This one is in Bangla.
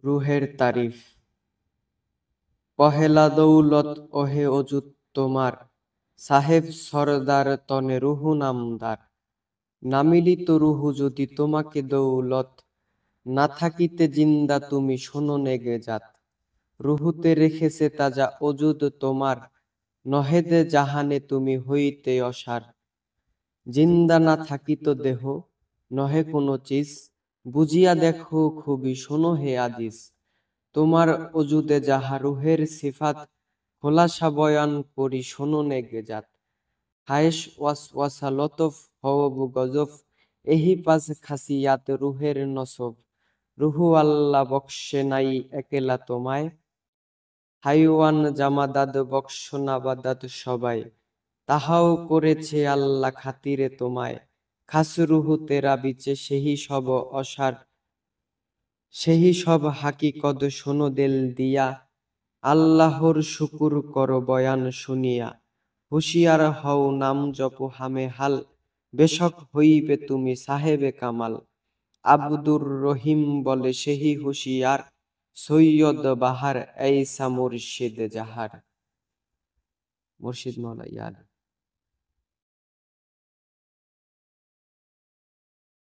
রুহের তারিফ। পহেলা দৌলত ওহে অজুত তোমার, সাহেব সরদার তনে রুহু নামদার। না মিলিত রুহু যদি তোমাকে দৌলত, না থাকিতে জিন্দা তুমি শোনো নেগে জাত। রুহুতে রেখেছে তাজা অজুদ তোমার, নহেদে জাহানে তুমি হইতে অসার। জিন্দা না থাকিত দেহ, নহে কোনো চিজ, বুঝিয়া দেখো খুবই শোনো হে আজিজ। তোমার অজুদে যাহা রুহের সিফাত, খোলাসা বয়ান করি শোনো নেগে জাত। হায়েস ওয়াসওয়াসা লতফ হওব গজফ, এহি পাজ খাসিয়াত রুহের নসব। রুহু আল্লাহ বক্সে নাই একেলা তোমায়, হাইওয়ান জামাদাদ বক্স নাবাদাদ সবাই। তাহাও করেছে আল্লাহ খাতিরে তোমায়, খাস রুহু তেরা বিচে সেহি সব অসার। সেহি সব হাকিকত শোনো দিল দিয়া, আল্লাহর শুকুর করো বয়ান শুনিয়া। হুশিয়ার হও নাম জপ হামে হাল, বেশক হইবে তুমি সাহেবে কামাল। আব্দুর রহিম বলে সেহি হুশিয়ার, সৈয়দ বাহার এইসা মুর্শিদ জাহার। মুর্শিদ মৌলা ইয়াদ।